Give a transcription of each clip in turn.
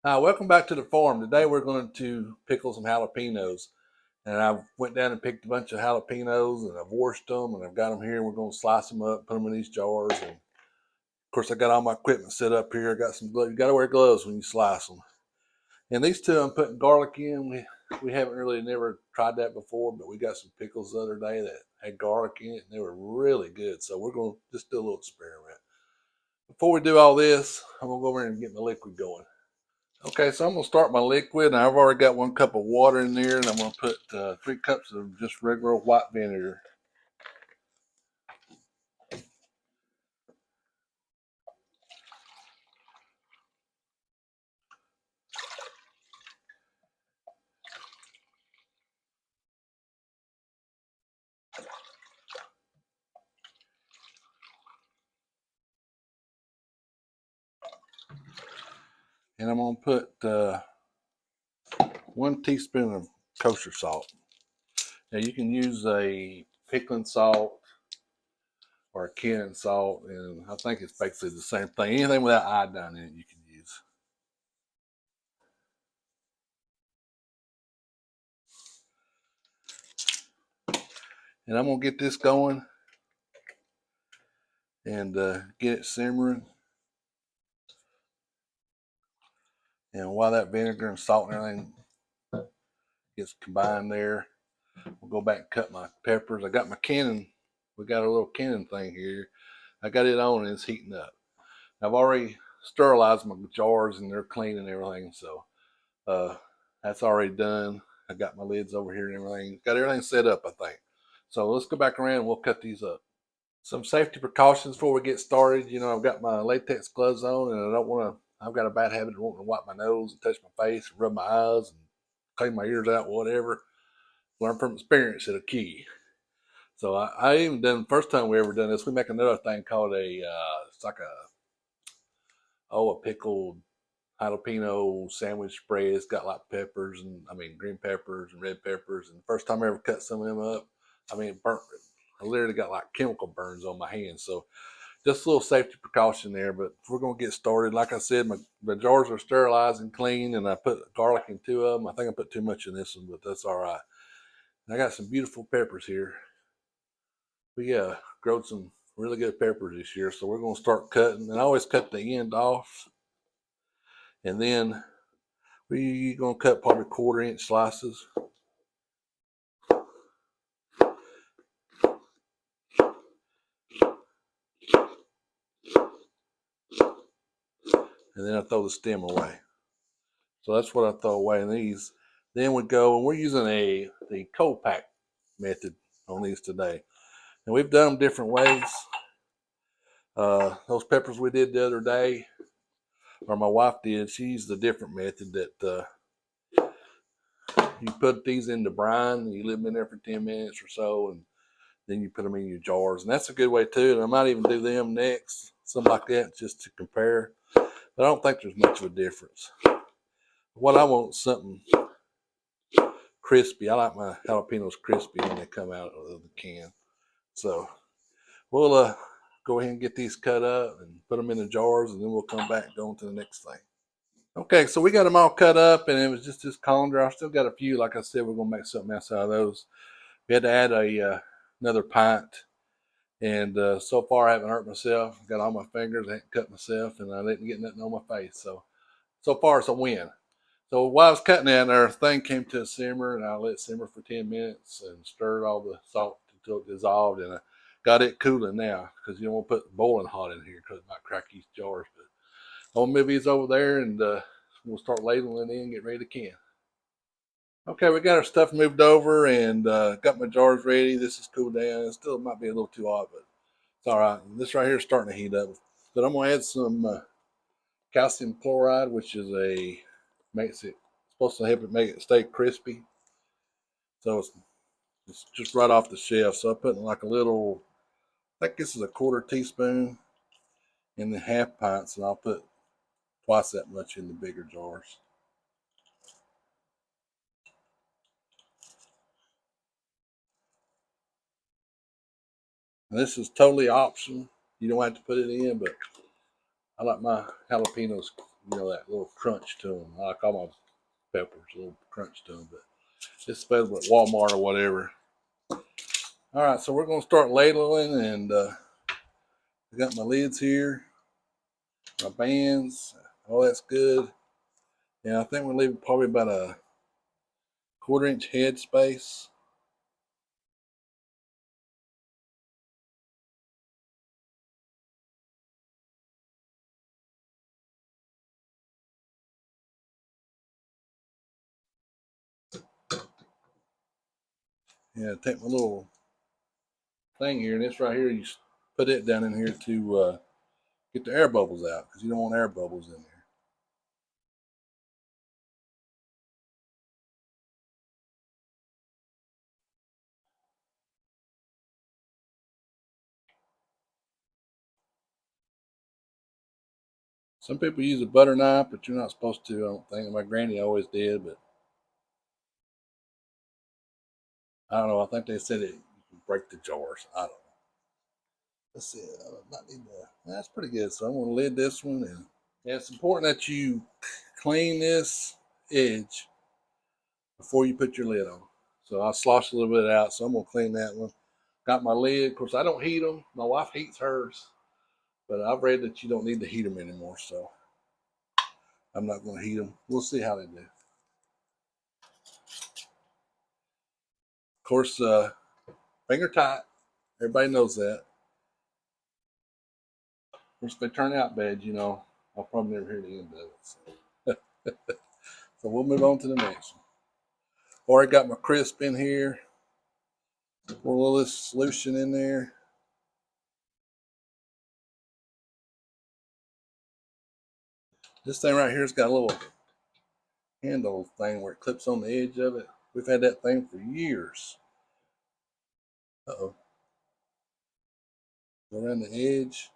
Hi, welcome back to the farm. Today we're going to pickle some jalapenos. And I went down and picked a bunch of jalapenos and I've washed them and I've got them here. We're going to slice them up, put them in these jars. And of course, I got all my equipment set up here. I got some gloves. You got to wear gloves when you slice them. And these two I'm putting garlic in. We haven't really never tried that before, but we got some pickles the other day that had garlic in it and they were really good. So we're going to just do a little experiment. Before we do all this, I'm going to go over and get my liquid going. Okay, so I'm going to start my liquid. I've already got 1 cup of water in there, and I'm going to put 3 cups of just regular white vinegar. And I'm going to put 1 teaspoon of kosher salt. Now, you can use a pickling salt or a Can salt, and I think it's basically the same thing. Anything without iodine in it, you can use. And I'm going to get this going and get it simmering. And while that vinegar and salt and everything gets combined there, we'll go back and cut my peppers. I got my cannon. We got a little cannon thing here. I got it on and it's heating up. I've already sterilized my jars and they're clean and everything. So that's already done. I got my lids over here and everything. Got everything set up, I think. So let's go back around and we'll cut these up. Some safety precautions before we get started. You know, I've got my latex gloves on and I don't want to, I've got a bad habit of wanting to wipe my nose and touch my face and rub my eyes and clean my ears out, whatever. Learn from experience is a key. So I even done, first time we ever done this, we make another thing called it's like a pickled jalapeno sandwich spread. It's got like peppers and, green peppers and red peppers. And the first time I ever cut some of them up, it burnt. I literally got like chemical burns on my hands. So just a little safety precaution there. But we're going to get started. Like I said, my jars are sterilized and clean, and I put garlic in 2 of them. I think I put too much in this one, but that's all right. And I got some beautiful peppers here. We growed some really good peppers this year, so we're going to start cutting. And I always cut the end off, and then we're going to cut probably 1/4 inch slices. And then I throw the stem away. So that's what I throw away in these. Then we go, and we're using the cold pack method on these today. And we've done them different ways. Those peppers we did the other day, or my wife did, she used a different method that you put these in the brine, you leave them in there for 10 minutes or so, and then you put them in your jars. And that's a good way too. And I might even do them next, something like that, just to compare. But I don't think there's much of a difference. What I want is something crispy. I like my jalapenos crispy when they come out of the can. So we'll go ahead and get these cut up and put them in the jars, and then we'll come back and go on to the next thing. Okay, so we got them all cut up, and it was just this colander. I've still got a few. Like I said, we're gonna make something else out of those. We had to add another pint, and so far I haven't hurt myself. Got all my fingers. I haven't cut myself, and I didn't get nothing on my face. So far it's a win. So while I was cutting that, our thing came to a simmer, and I let it simmer for 10 minutes and stirred all the salt until it dissolved, and I got it cooling now because you don't want to put boiling hot in here because it might crack these jars. But I'll move these over there, and we'll start ladling in and get ready to can. Okay, we got our stuff moved over and got my jars ready. This is cooled down. It still might be a little too hot, but it's all right. This right here is starting to heat up. But I'm going to add some calcium chloride, which is makes it supposed to help it make it stay crispy. So it's just right off the shelf. So I put in like a little, I think this is a 1/4 teaspoon in the half pints, and I'll put twice that much in the bigger jars. And this is totally optional. You don't have to put it in, but I like my jalapenos you know, that little crunch to them. I like all my peppers, a little crunch to them, but it's available at Walmart or whatever. All right, so we're going to start ladling, and I got my lids here, my bands, all that's good. And I think we'll leave probably about a 1/4 inch headspace. Yeah, take my little thing here, and this right here, you put it down in here to get the air bubbles out, because you don't want air bubbles in there. Some people use a butter knife, but you're not supposed to. I don't think. My granny always did, but I don't know. I think they said it you can break the jars. I don't know. Let's see. I might need to. That's pretty good. So I'm going to lid this one, and yeah, it's important that you clean this edge before you put your lid on. So I sloshed a little bit out, so I'm going to clean that one. Got my lid. Of course, I don't heat them. My wife heats hers, but I've read that you don't need to heat them anymore, so I'm not going to heat them. We'll see how they do. Of course, finger tight. Everybody knows that. Of course, if they turn out bad, you know, I'll probably never hear the end of it. So, so we'll move on to the next one. Already got my crisp in here. Pour a little of this solution in there. This thing right here's got a little handle thing where it clips on the edge of it. We've had that thing for years. Uh-oh. Go around the edge.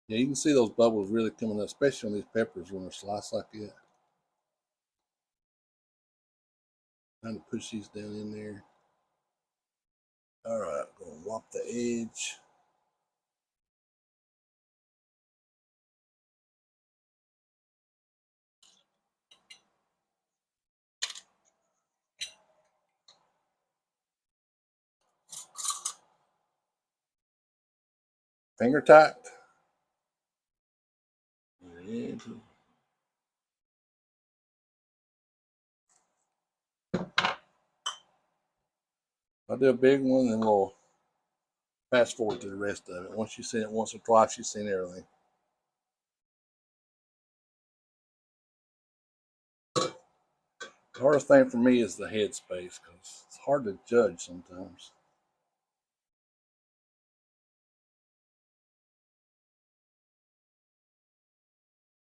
Yeah, you can see those bubbles really coming up, especially on these peppers when they're sliced like that. Trying to push these down in there. All right, I'm going to whop the edge. Finger tight. And I'll do a big one and we'll fast forward to the rest of it. Once you've seen it once or twice, you've seen everything. The hardest thing for me is the headspace because it's hard to judge sometimes.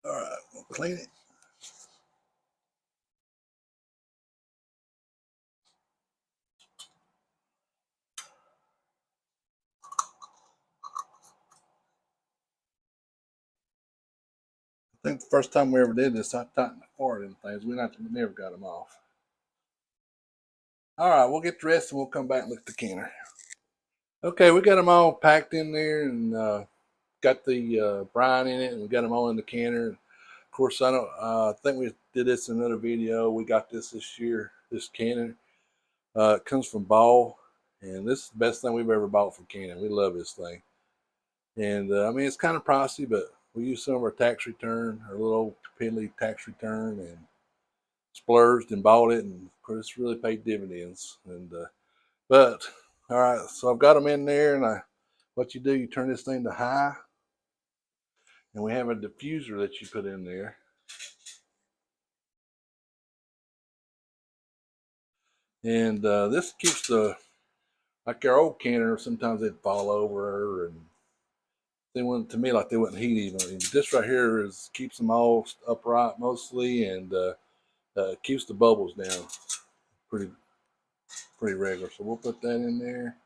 All right, we'll clean it. I think the first time we ever did this, I tightened the fart in things. We never got them off. All right, we'll get dressed and we'll come back and look at the canner. Okay, we got them all packed in there and got the brine in it, and we got them all in the canner. Of course, I don't. I think we did this in another video. We got this year. This canner. It comes from Ball, and this is the best thing we've ever bought from Canon. We love this thing, and I mean it's kind of pricey, but we use some of our tax return, our little old piddly tax return, and splurged and bought it, and of course it's really paid dividends. And but all right, so I've got them in there, and what you do, you turn this thing to high, and we have a diffuser that you put in there. And this keeps the, like our old canner, sometimes they'd fall over and they wouldn't, to me, like they wouldn't heat evenly. This right here is keeps them all upright mostly, and keeps the bubbles down pretty pretty regular. So we'll put that in there,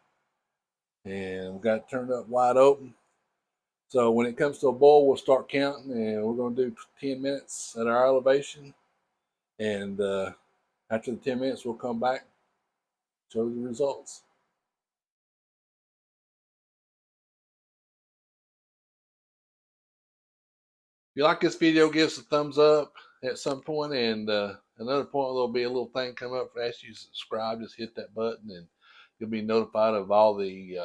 and we got it turned up wide open. So when it comes to a boil, we'll start counting, and we're going to do 10 minutes at our elevation, and after the 10 minutes, we'll come back, show the results. If you like this video, give us a thumbs up at some point, and another point, there'll be a little thing come up for ask you to subscribe. Just hit that button, and you'll be notified of all the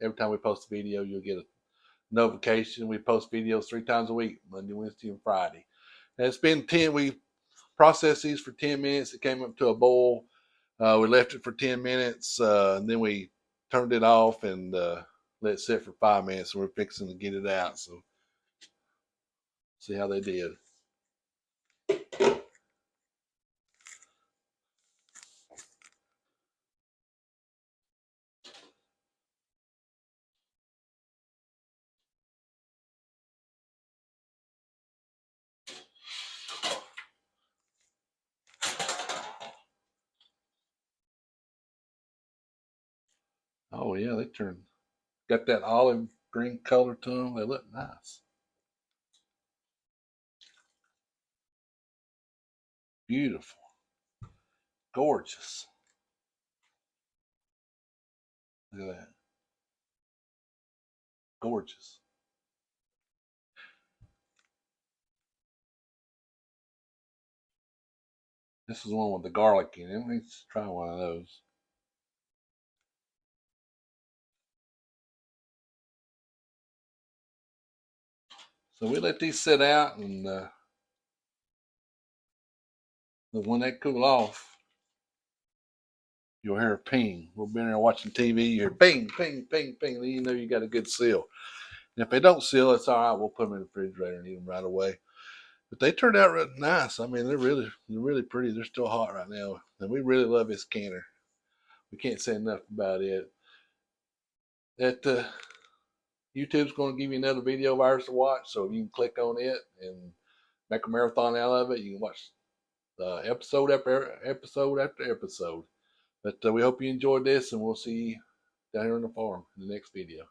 every time we post a video. You'll get a notification. We post videos 3 times a week: Monday, Wednesday, and Friday. And it's been 10. We processed these for 10 minutes. It came up to a boil. We left it for 10 minutes, and then we turned it off and let it sit for 5 minutes. And we're fixing to get it out. So see how they did. Oh yeah, they got that olive green color to them. They look nice. Beautiful. Gorgeous. Look at that. Gorgeous. This is one with the garlic in it. Let's try one of those. So we let these sit out, and when they cool off, you'll hear a ping. We'll be in there watching TV. You hear ping, ping, ping, ping. Then you know you got a good seal. And if they don't seal, it's all right. We'll put them in the refrigerator and eat them right away. But they turned out really nice. I mean, they're really pretty. They're still hot right now, and we really love this canner. We can't say enough about it. That YouTube's going to give you another video of ours to watch, so you can click on it and make a marathon out of it. You can watch episode after episode after episode. But we hope you enjoyed this, and we'll see you down here on the farm in the next video.